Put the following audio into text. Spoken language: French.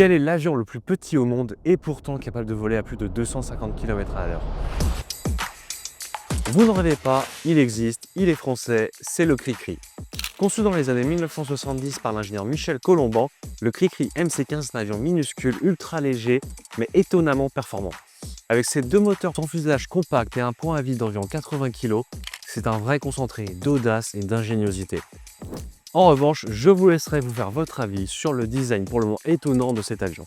Quel est l'avion le plus petit au monde et pourtant capable de voler à plus de 250 km/h? Vous n'en rêvez pas, il existe, il est français, c'est le Cri-Cri. Conçu dans les années 1970 par l'ingénieur Michel Colomban, le Cri-Cri MC-15 est un avion minuscule, ultra léger, mais étonnamment performant. Avec ses deux moteurs sans fuselage compact et un point à vide d'environ 80 kg, c'est un vrai concentré d'audace et d'ingéniosité. En revanche, je vous laisserai vous faire votre avis sur le design pour le moment étonnant de cet avion.